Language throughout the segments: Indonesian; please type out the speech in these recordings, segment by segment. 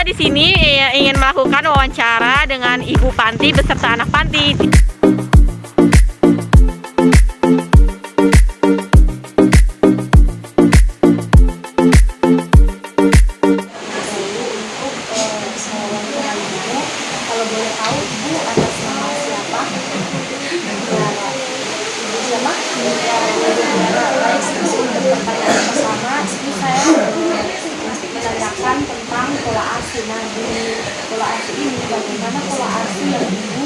di sini ingin melakukan wawancara dengan Ibu Panti beserta anak panti. Kalau boleh tahu Ibu atas nama siapa? Siapa? Untuk pertanyaan pertama, ini saya menanyakan tentang pola asuh. Nah, di pola asuh ini bagaimana pola asuh yang Ibu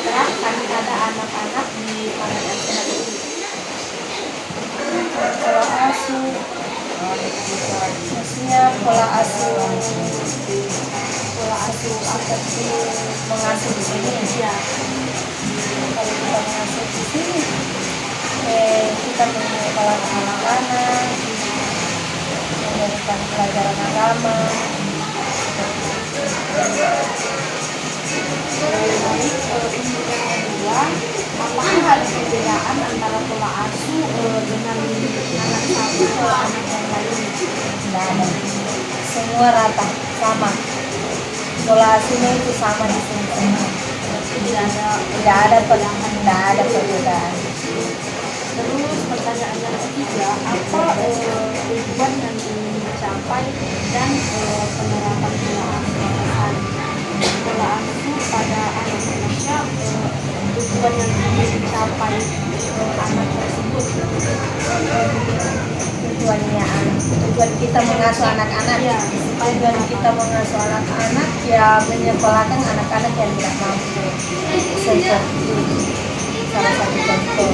terapkan pada anak-anak di panti asuhan ini? Pola asuh, maksudnya pola asuh seperti mengasuh di sini ya. Kalau kita mengasuh di sini, kita menyekolahkan anak-anak, memberikan pelajaran agama. Lalu untuk yang kedua, apakah ada perbedaan antara pola asuh dengan anak satu atau anak yang lain? Tidak ada, semua rata, sama. Pola asuhnya itu sama di sini semua. Tidak ada perbedaan. Terus pertanyaan yang ketiga, apa tujuan yang ingin dicapai dan penerapan pola asuh pada anak Indonesia, tujuan yang ingin dicapai anak tersebut? Tujuan kita mengasuh anak-anak ya, tujuan kita mengasuh anak-anak ya menyekolahkan anak-anak yang tidak mampu. Seperti salah satu contoh,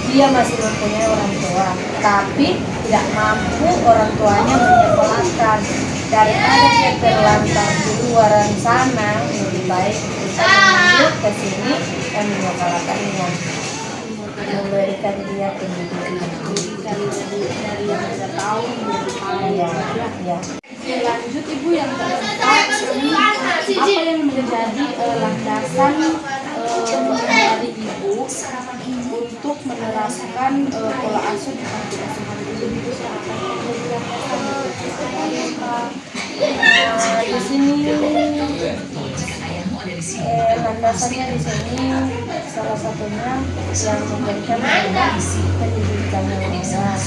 dia masih mempunyai orang tua tapi tidak mampu orang tuanya menyekolahkan. Daripada dia terlantar di luar sana, lebih baik kita menunjuk ke sini dan menyekolahkannya, memberikan dia pendidikan Dari yang sudah tahu menjadi paham. ya. Lanjut Ibu yang keempat, apa yang menjadi landasan dari Ibu untuk menerapkan pola asuh di panti asuhan itu? Di sini landasannya di sini salah satunya yang memberikan pendidikan yang benar,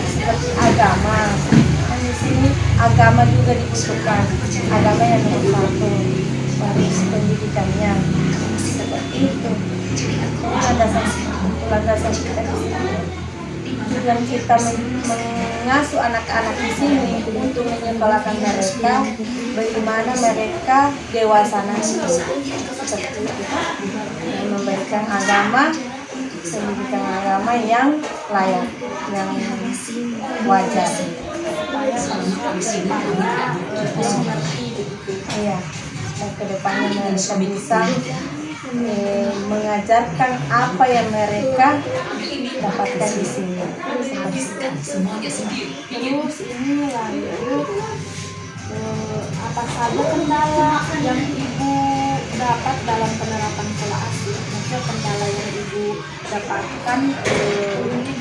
seperti agama. Kan di sini agama juga dibutuhkan, agama yang nomor satu, harus pendidikannya seperti itu. Landasan kita di sini. Tujuan kita mengasuh anak-anak di sini untuk menyekolahkan mereka, bagaimana mereka dewasa nanti, seperti itu. Memberikan agama, pendidikan agama yang layak, yang wajar. Iya, dan kedepannya mereka bisa mengajarkan apa yang mereka dapatkan di sini. Terus ini lanjut, apa saja kendala yang Ibu dapat dalam penerapan pola asuh? Maksudnya kendala yang Ibu dapatkan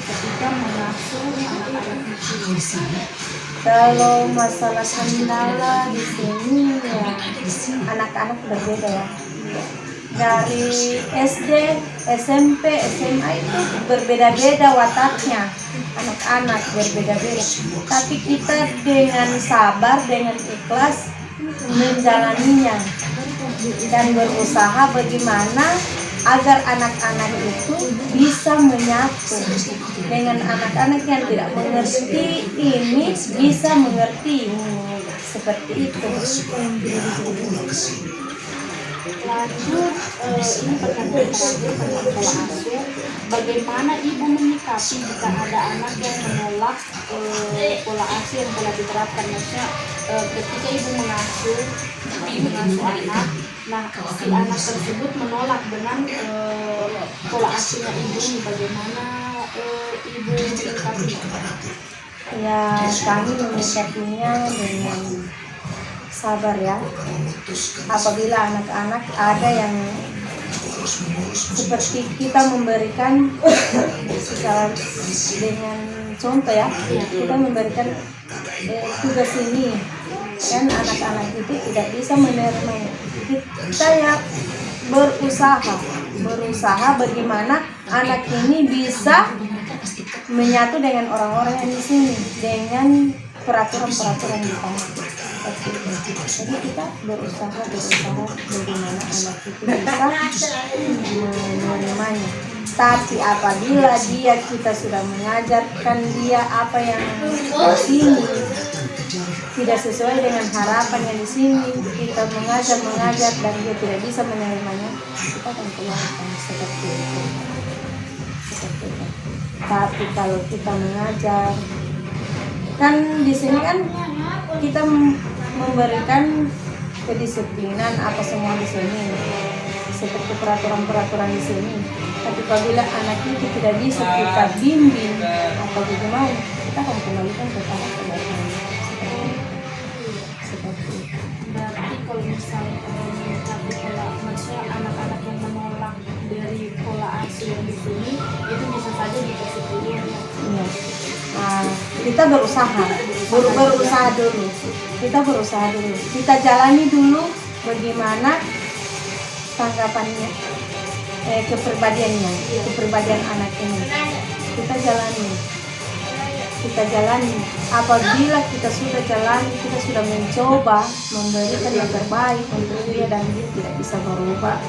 ketika mengasuh anak-anak di sini. Kalau masalah kendala di sini ya, anak-anak berbeda ya. Dari SD, SMP, SMA itu berbeda-beda wataknya, anak-anak berbeda-beda. Tapi kita dengan sabar, dengan ikhlas menjalaninya dan berusaha bagaimana agar anak-anak itu bisa menyatu dengan anak-anak yang tidak mengerti ini bisa mengerti ini, seperti itu. Lanjut, ini pertanyaan terakhir tentang pola asuh. Bagaimana Ibu menyikapi jika ada anak yang menolak pola asuh yang telah diterapkan? Maksudnya ketika Ibu mengasuh anak, nah si anak tersebut menolak dengan pola asuhnya Ibu, bagaimana Ibu menyikapinya? Ya, kami menyikapinya dengan sabar ya. Apabila anak-anak ada yang seperti kita memberikan dengan contoh ya, kita memberikan tugas ini kan anak-anak itu tidak bisa menerima. Kita ya berusaha bagaimana anak ini bisa menyatu dengan orang-orang yang di sini dengan peraturan-peraturan di sana. Jadi kita berusaha bagaimana anak itu bisa menerimanya. Tapi apabila kita sudah mengajarkan dia apa yang di sini tidak sesuai dengan harapan yang di sini, kita mengajar dan dia tidak bisa menerimanya, kita akan keluarkan seperti itu. Tapi kalau kita mengajar, kan di sini kan kita memberikan kedisiplinan apa semua di sini, seperti peraturan-peraturan di sini. Tapi apabila anak itu tidak bisa kita bimbing atau bagaimana, kita akan kembalikan kepada kebaikan. Seperti itu. Berarti kalau misalnya tapi kalau maksudnya anak-anak yang menolak dari pola asuh yang di sini itu bisa saja dikasih pilihan ya. Iya. Nah, kita berusaha dulu. Kita jalani dulu bagaimana tanggapannya, kepribadian anak ini. Kita jalani. Apabila kita sudah jalani, kita sudah mencoba memberikan yang terbaik untuk dia dan dia tidak bisa berubah,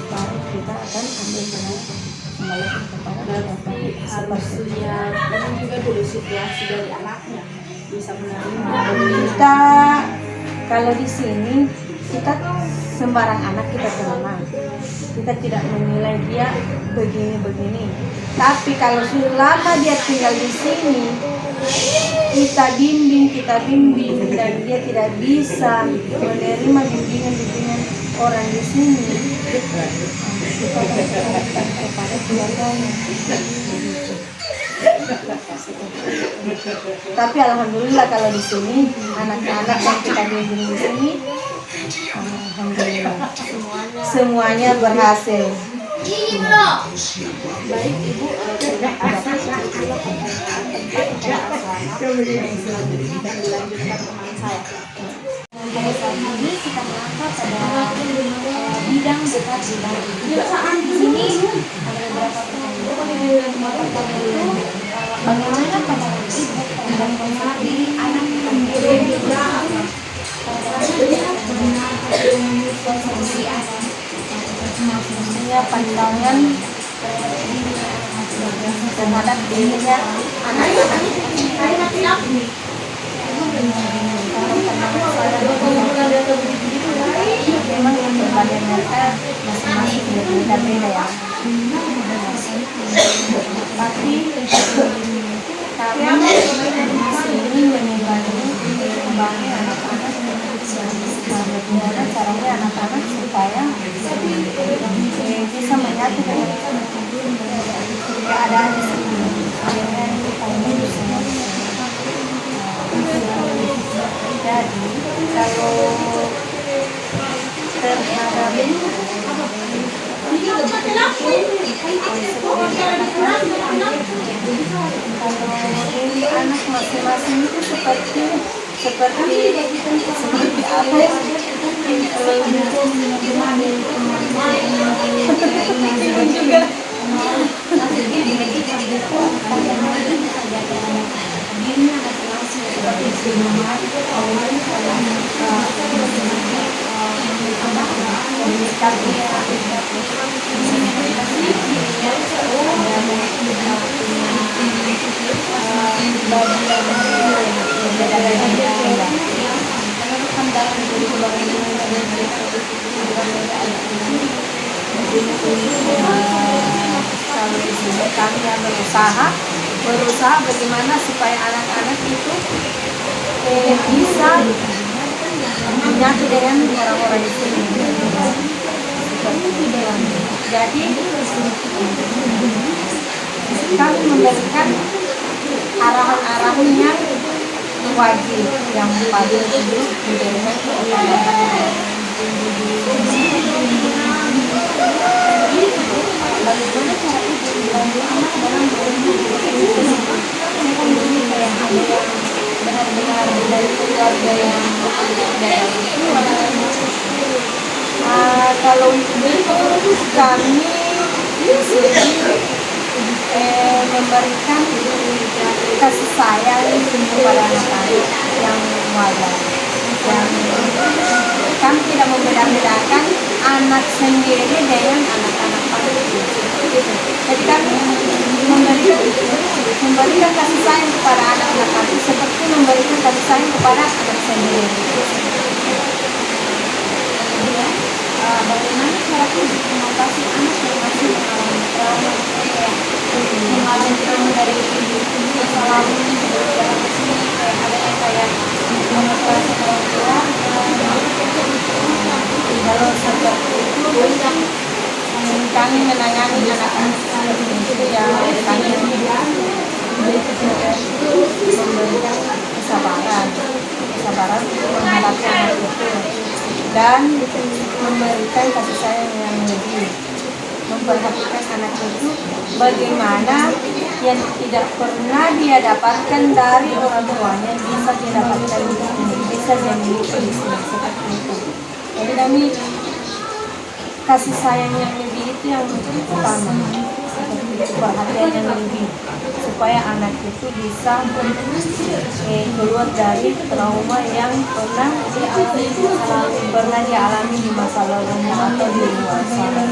baru kita akan ambil kembali kepada Berarti harusnya ini juga dulu situasi dari anaknya bisa menerima. kita. Kalau di sini kita sembarang anak kita terima, kita tidak menilai dia begini. Tapi kalau selama dia tinggal di sini, kita bimbing dan dia tidak bisa menerima bimbingan orang di sini, kita akan kepada keluarganya. Tapi alhamdulillah kalau di sini anak-anak yang kita bimbing di sini, alhamdulillah semuanya berhasil. Baik Ibu, terima kasih itulah pembicaraan tentang pola asuh anak. Dilanjutkan teman saya. Ini kita melangkah pada bidang dekat bidang di sini ada beberapa pertanyaan. Bagaimana pandangan ibu tentang menghadapi anak maksudnya pandangan terhadap dirinya anak-anak. Memang kepribadian mereka masing-masing berbeda-beda ya. Tapi kami di sini membangun anak-anak bagaimana caranya anak-anak supaya bisa menyatu dengan keadaan di sini. Jadi kalau terhadap anak masing-masing itu seperti apa ya? Kalau di sini kami yang berusaha bagaimana supaya anak-anak itu bisa menyatu dengan orang-orang di sini. Jadi kami memberikan arahan-arahan yang wajib yang paling diberikan oleh anak-anak. Bagaimana cara ibu membantu anak dalam berumur yang ada yang benar-benar dari keluarga yang tidak tua. Kalau itu kami di sini memberikan kasih sayang kepada anak-anak yang wajar. Yang kami tidak membeda-bedakan anak sendiri dengan anak-anak panti. Jadi kami memberikan kasih sayang kepada anak-anak panti seperti memberikan kasih sayang kepada anak sendiri. Bagaimana cara mengatasi anak yang masih mengalami trauma, mengalami trauma dari masa lalu sebelum datang ke sini, ada yang kayak mengoperasi orang tua. Kalau seperti itu kami menangani anak-anak itu ya kami memberikan kesabaran untuk menghadapi anak itu dan memberikan kasih sayang yang lebih, memperhatikan anak itu bagaimana yang tidak pernah dia dapatkan dari orang tuanya bisa dia dapatkan di sini, bisa dia miliki di sini seperti itu. Jadi kami kasih sayang yang lebih itu yang utama, seperti itu, perhatian yang lebih supaya anak itu bisa keluar dari trauma yang pernah dialami di masa lalunya atau di luar sana.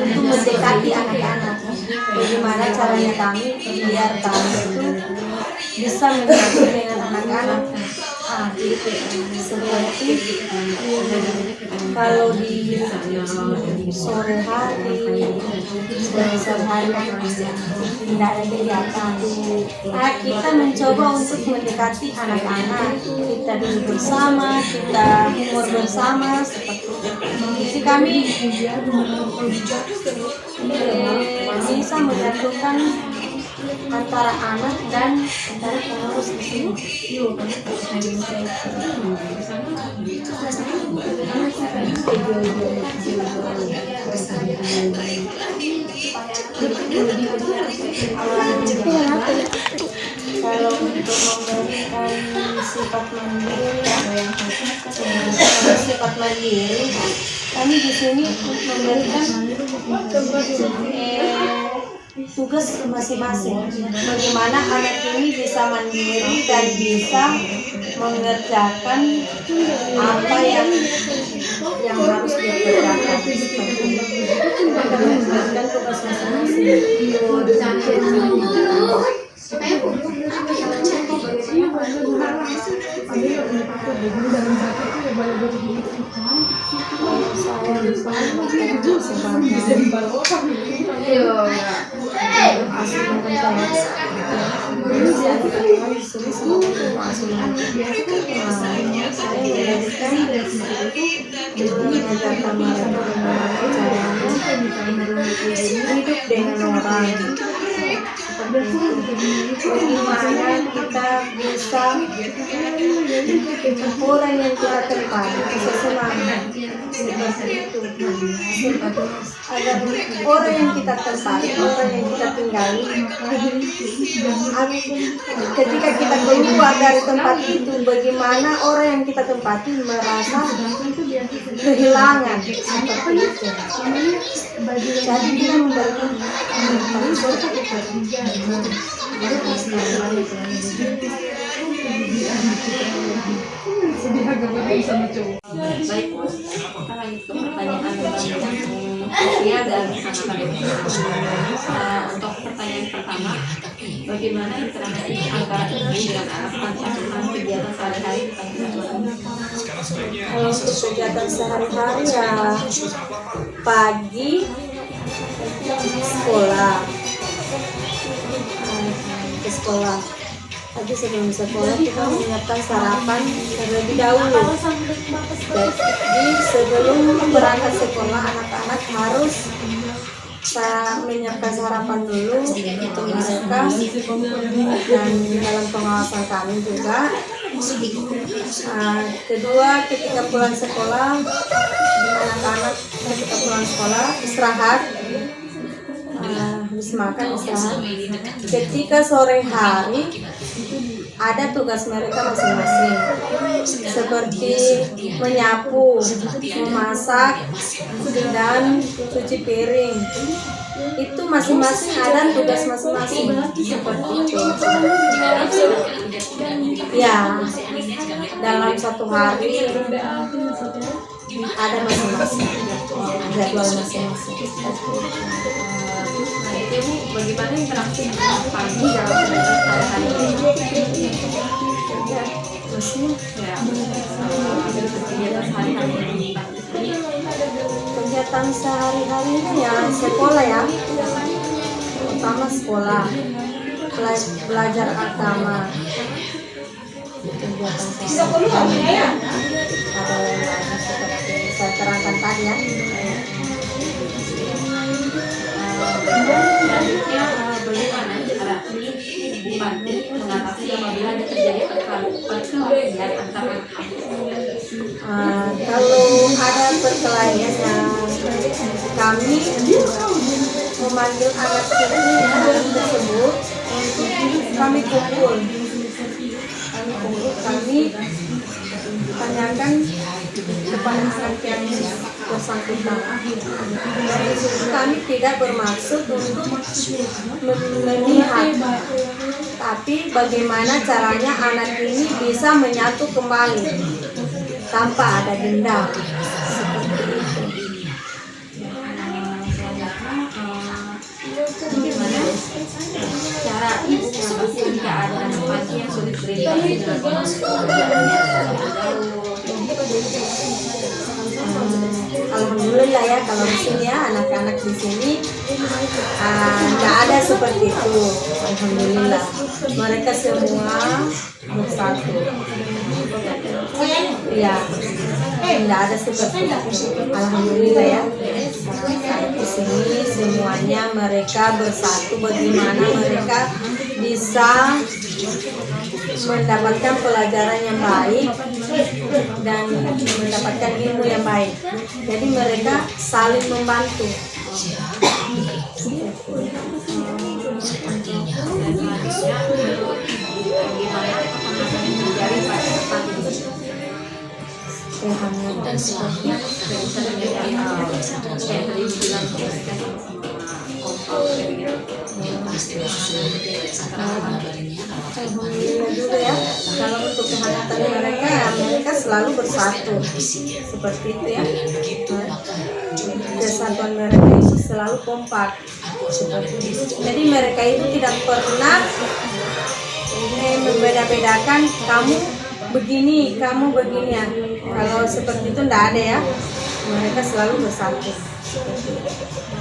Untuk mendekati anak-anak, bagaimana caranya kami biar kami itu bisa menyatu dengan anak-anak. Seperti kalau di sore hari tidak ada kegiatan, kita mencoba untuk mendekati anak-anak, kita duduk bersama, kita humor bersama seperti itu. Jadi kami bisa menyatukan antara anak dan antara pengurus di sini. Kalau untuk memberikan sifat mandiri, kami di sini memberikan tugas masing-masing. Bagaimana anak ini bisa mandiri dan bisa mengerjakan apa yang harus dia kerjakan. Kami memberikan tugas masing-masing. Hidup dengan orang, bagaimana kita bisa orang yang kita tempati bisa senang, seperti itu. Agar orang yang kita tempati, orang yang kita tinggali, ketika kita keluar dari tempat itu, bagaimana orang yang kita tempati merasa kehilangan, seperti itu. Jadi kita memberikan Baik, kita lanjut ke pertanyaan usia dan anak-anak. Untuk pertanyaan pertama, bagaimana interaksi antara ibu dengan anak panti asuhan kegiatan sehari-hari di panti asuhan? Kalau untuk kegiatan sehari-hari ya pagi ke sekolah, Tapi sebelum sekolah kita menyiapkan sarapan terlebih dahulu. Jadi sebelum berangkat sekolah anak-anak harus menyiapkan sarapan dulu untuk mereka, dan dalam pengawasan kami juga. Kedua, ketika pulang sekolah, anak-anak ketika pulang sekolah istirahat, habis makan istirahat. Ketika sore hari ada tugas mereka masing-masing, seperti menyapu, memasak, dan cuci piring. Itu masing-masing ada tugas masing-masing seperti itu. Ya, dalam satu hari ada masing-masing jadwal masing-masing. Ibu, bagaimana interaksi dengan pagi dalam sehari-hari? Maksudnya Kegiatan sehari-hari. kegiatan sehari-harinya ya sekolah ya, pertama sekolah, belajar agama, kegiatan sehari-hari ada lagi seperti saya terangkan tadi ya. Selanjutnya, bagaimana cara Ibu Panti mengatasi apabila ada terjadi perkelahian antara anak-anak? Kalau ada perkelahian, kami memanggil anak tersebut, kami kumpul, kami tanyakan kepada anak yang bersangkutan. Dari situ kami tidak bermaksud untuk memihak, tapi bagaimana caranya anak ini bisa menyatu kembali tanpa ada dendam, seperti itu. Bagaimana cara Ibu mengatasi jika ada anak panti yang sulit berinteraksi dengan orang Alhamdulillah ya, kalau di sini ya anak-anak di sini nggak ada seperti itu. Alhamdulillah, mereka semua bersatu. Ya, nggak ada seperti itu. Alhamdulillah ya. Di sini semuanya mereka bersatu. Bagaimana mereka bisa mendapatkan pelajaran yang baik dan mendapatkan ilmu yang baik. Jadi mereka saling membantu. Alhamdulillah juga ya, kalau untuk kehangatan mereka ya mereka selalu bersatu seperti itu ya. Kesatuan mereka itu selalu kompak seperti itu. Jadi mereka itu tidak pernah membeda-bedakan kamu begini, kamu begini ya. Kalau seperti itu tidak ada ya. Mereka selalu bersatu.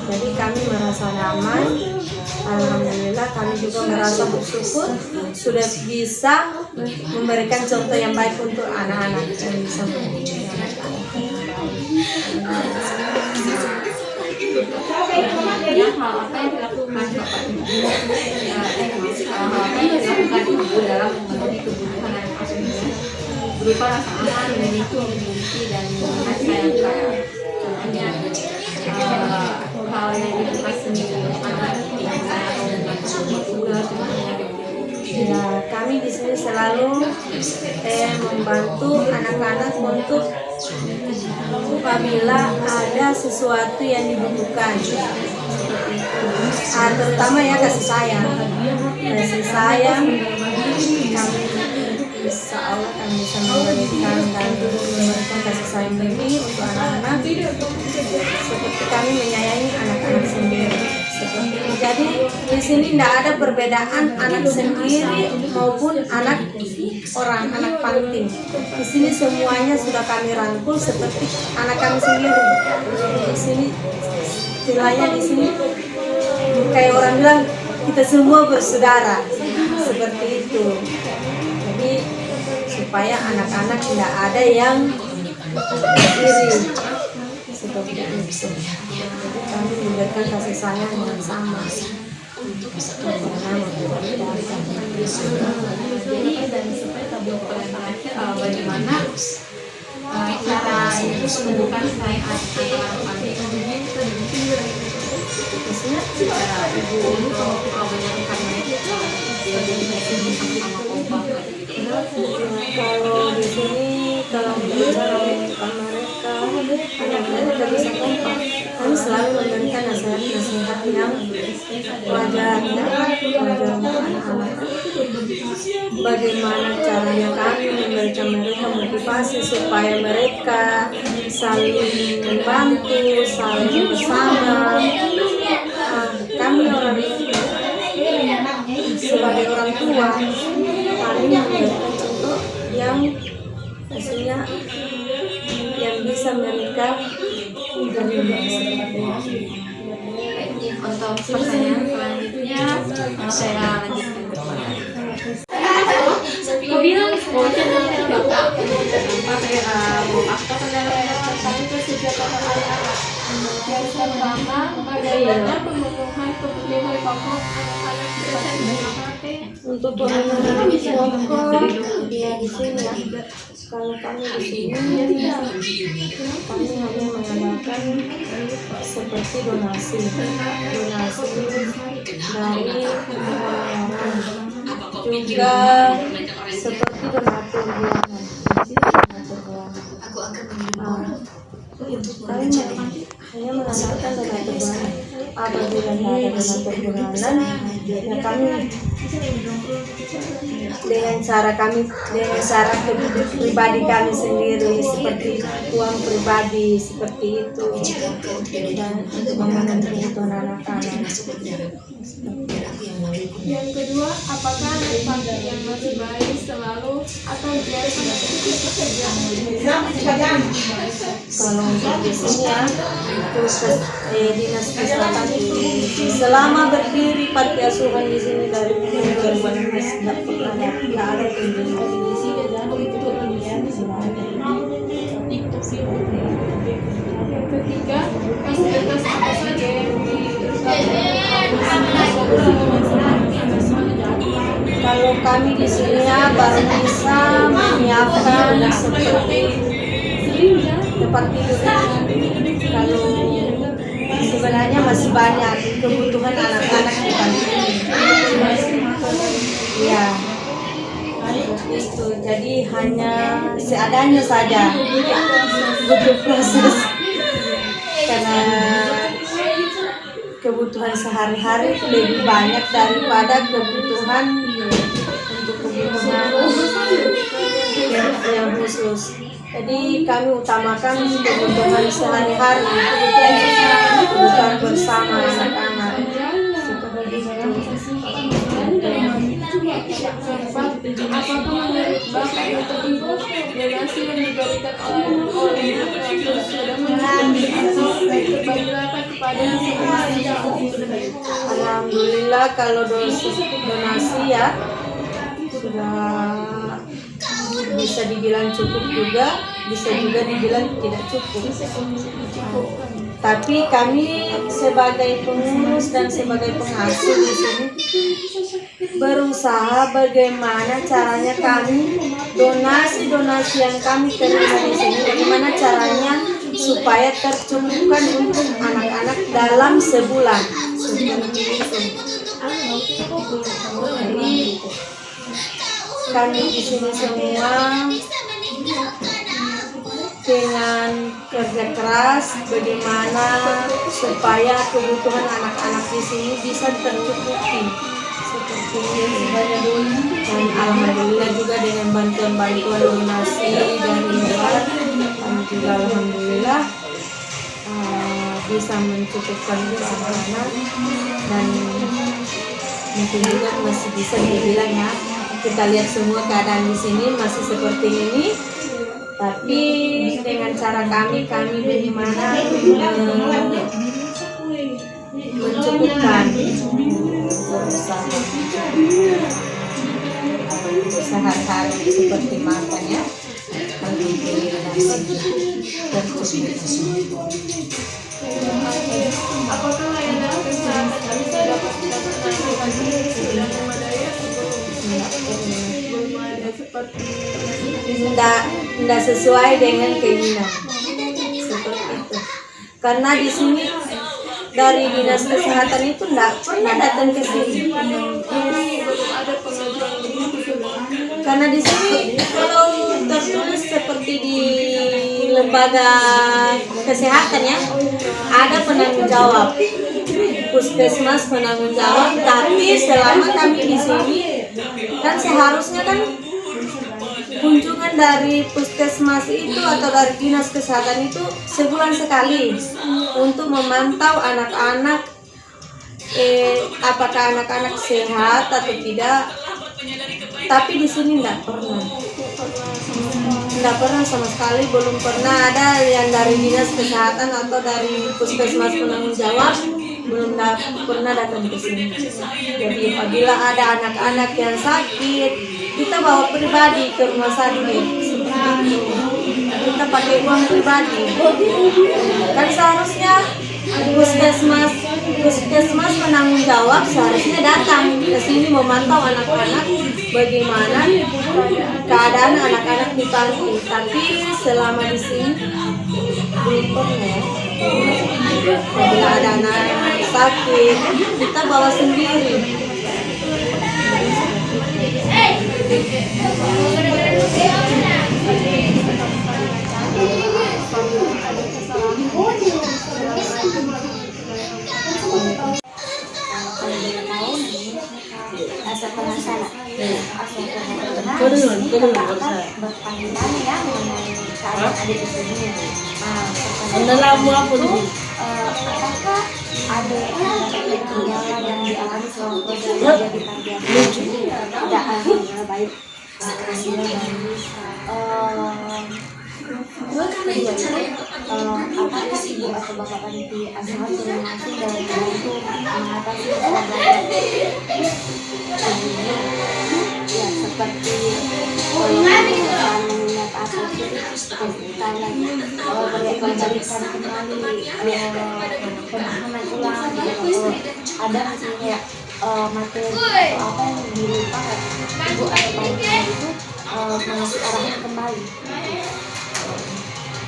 Jadi kami merasa nyaman. Alhamdulillah kami juga merasa bersyukur sudah bisa memberikan contoh yang baik untuk anak-anak yang bisa mendidik hal apa yang dilakukan Bapak Ibu dalam memenuhi kebutuhan anak asuhnya berupa rasa aman, memiliki dan sayang kaya. Contohnya hal yang dilakukan sendiri anak ya, kami di sini selalu membantu anak-anak untuk apabila ada sesuatu yang dibutuhkan seperti itu. Terutama ya kasih sayang kami insya Allah kami bisa memberikan dan memberikan kasih sayang lebih untuk anak-anak seperti kami menyayangi anak-anak sendiri. Jadi di sini tidak ada perbedaan anak sendiri maupun anak orang, anak panti. Di sini semuanya sudah kami rangkul seperti anak kami sendiri. Di sini istilahnya di sini kayak orang bilang kita semua bersaudara. seperti itu. Jadi supaya anak-anak tidak ada yang iri seperti itu. Jadi kami memberikan kasih sayang yang sama. Jadi dan supaya tabung bagaimana cara itu menemukan selain maksudnya cara ibu untuk menyatukan mereka sama kompak kalau di sini kalau bicara tentang mereka anak-anak bisa kompak. Kami selalu memberikan nasihat-nasihat yang wajar untuk anak-anak. Bagaimana caranya kami memberikan mereka motivasi supaya mereka saling membantu, saling bersama. Kami orang sebagai orang tua, kami memberikan contoh yang maksudnya yang bisa mereka untuk pertanyaan selanjutnya saya lanjutkan kau bilang tapi kesejahteraan anak-anak. Yang pertama, bagaimana pemenuhan kebutuhan pokok anak-anak untuk pemenuhan pokok ya di sini ya. Kalau kami di sini kami hanya mengandalkan seperti donasi dari orang, juga seperti donatur bulanan. Kami hanya mengandalkan donatur bulanan. Apabila tidak ada donatur bulanan, ya kami dengan cara pribadi kami sendiri seperti uang pribadi seperti itu dan untuk memenuhi kebutuhan anak-anak. Yang kedua, apakah anak yang masih bayi selalu atau biasa Kalau untuk di sini ya, dinas kesehatan selama berdiri panti asuhan di sini dari 2016 tidak pernah ada kunjungan. Yang ketiga, fasilitas apa saja yang Kalau kami di sini ya baru bisa menyiapkan seperti tempat tidur. Kalau sebenarnya masih banyak kebutuhan anak-anak di panti ini. Ya, seperti itu. Jadi hanya seadanya saja butuh proses karena kebutuhan sehari-hari itu lebih banyak daripada kebutuhan untuk kebutuhan yang khusus. Jadi kami utamakan kebutuhan sehari-hari, kebutuhan bersama anak-anak. Seperti itu. Apakah menurut Bapak atau Ibu donasi yang diberikan oleh sudah berbagi rata kepada Alhamdulillah kalau donasi ya sudah bisa dibilang cukup juga, bisa juga dibilang tidak cukup. Tapi kami sebagai pengurus dan sebagai pengasuh di sini berusaha bagaimana caranya kami donasi yang kami terima di sini, bagaimana caranya supaya tercukupkan untuk anak-anak dalam sebulan. Seperti itu. Jadi kami di sini semua dengan kerja keras bagaimana supaya kebutuhan anak-anak di sini bisa tercukupi seperti ini. Dan alhamdulillah juga dengan bantuan-bantuan donasi dari luar kami juga alhamdulillah bisa mencukupkan anak-anak dan mungkin juga masih bisa dibilang ya kita lihat semua keadaan di sini masih seperti ini. Tapi dengan cara kami bagaimana mencukupkan berusaha. untuk sehari-hari seperti makannya mengikuti Apakah layanan kesehatan ini dapat sudah memadai atau belum ada seperti tidak sesuai dengan keinginan seperti itu, karena di sini dari dinas kesehatan itu tidak pernah datang ke sini, ada pengajuan begitu? karena di sini kalau tertulis seperti di lembaga kesehatan ya ada penanggung jawab, puskesmas penanggung jawab, tapi selama kami di sini kan seharusnya kan kunjungan dari puskesmas itu atau dari dinas kesehatan itu sebulan sekali untuk memantau anak-anak apakah anak-anak sehat atau tidak. Tapi di sini tidak pernah sama sekali, belum pernah ada yang dari dinas kesehatan atau dari puskesmas penanggung jawab belum pernah datang ke sini. Jadi apabila ada anak-anak yang sakit, kita bawa pribadi ke rumah sakit, kita pakai uang pribadi. Kan seharusnya puskesmas penanggung jawab seharusnya datang ke sini memantau anak-anak bagaimana keadaan anak-anak di panti. Tapi selama di sini belum pernah. Apabila ada anak sakit, kita bawa sendiri. Asal penasaran, berpanggilan ya mengenai keadaan adik di sini. Apakah ada kendala yang dialami selama proses belajar di panti asuhan? Tidak alhamdulillah baik. Terus apakah ibu atau bapak panti asuhan turun langsung dalam membantu mengatasi masalah belajar? Ya seperti mengingat atau pemberikan kembali pemahaman ulang gitu. Ada misalnya materi atau apa yang dilupakan, ibu atau bapak itu mengasih arahan kembali.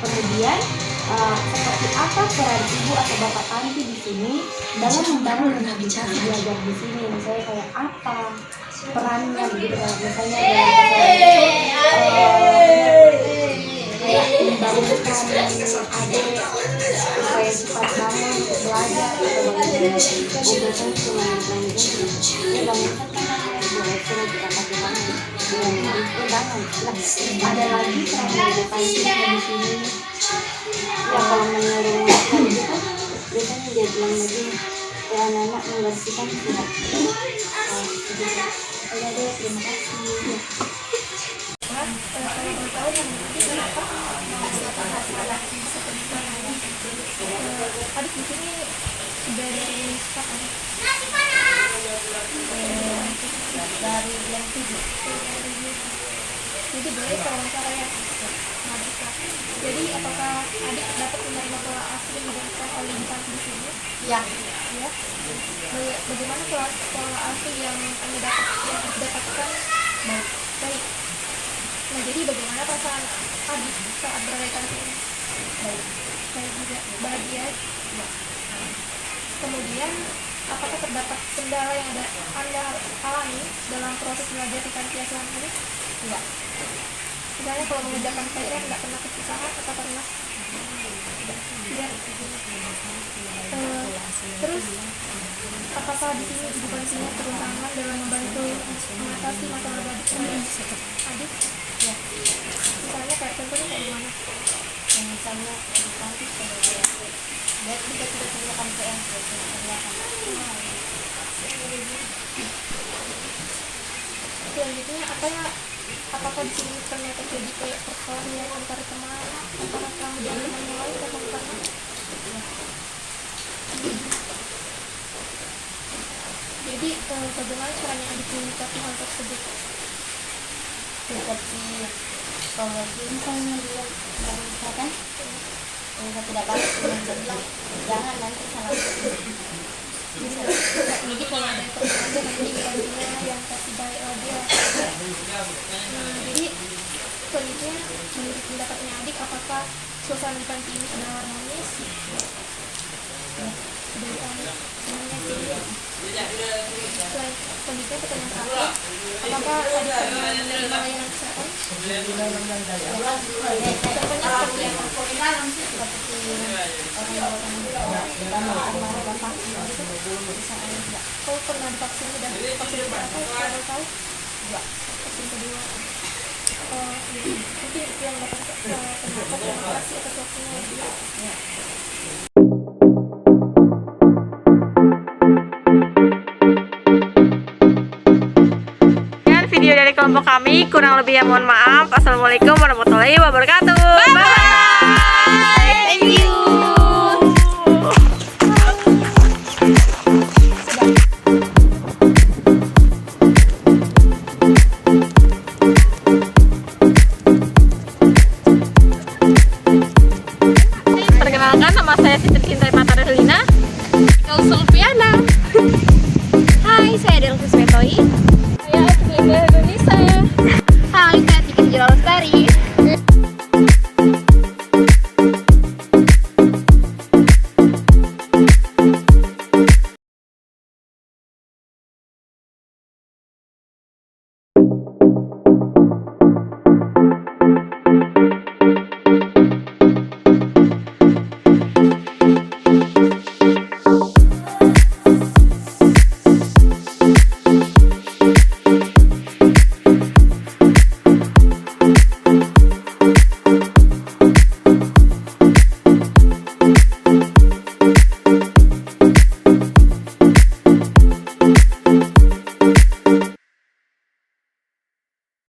Kemudian seperti apa peran ibu atau bapak panti di sini dalam membangun rehabilitasi belajar di sini, misalnya kayak apa perannya gitu, misalnya kayak membangunkan adik supaya cepat bangun untuk belajar atau bagaimana biasanya cuma ini bangunkan boleh sudah kita pakai bangun ada lagi peran ibu panti di sini ya. Kalau menurut gitu biasanya dia bilang lagi ya anak-anak membersihkan surat. Terima kasih. Adik di sini sudah dari kapan? Dari bulan 7. Jadi boleh wawancara ya. Jadi apakah adik dapat menerima pola asuh yang diberikan oleh panti di sini? Ya. Ya. Bagaimana pola asuh yang kami dapatkan? Baik. Nah, jadi bagaimana perasaan adik saat berada di panti ini? Baik. Saya juga bahagia. Ya. Kemudian, apakah terdapat kendala yang Anda alami dalam proses belajar di panti asuhan ini? Enggak. Misalnya kalau mengerjakan PR nggak pernah kesusahan atau pernah? Tidak. Terus, apakah di sini ibu pantinya turun tangan dalam membantu mengatasi masalah adik? Ya. Misalnya kayak contohnya kayak gimana? Misalnya ibu panti dia tidak kerjakan PR selanjutnya apakah di sini pernah terjadi kayak perkelahian antara teman antara kamu dan teman yang lain atau karena? Jadi bagaimana caranya adik menyikapi hal tersebut? seperti kalau misalnya dia misalkan yang tidak baik dengan bilang jangan nanti salah Bisa jadi kalau ada yang terus aja nanti gantinya yang kasih baik lagi lah. Jadi selanjutnya menurut pendapatnya adik, apakah suasana di panti ini sudah harmonis? Sebenarnya sih selain selanjutnya pertanyaan terakhir, apakah adik pernah menerima layanan kesehatan? Contohnya seperti apa? Kau pernah divaksin sudah? Vaksin berapa? Kalau tahu? Vaksin kedua. Mungkin itu yang dapat pendapat. Terima kasih atas waktunya. Sekian video dari kelompok kami, kurang lebihnya mohon maaf. Assalamualaikum warahmatullahi wabarakatuh. Bye. Thank you. Perkenalkan, nama saya Siti Cinta Mata Helina. Kalau Sulfiana. Hai, saya Delvis Metoi.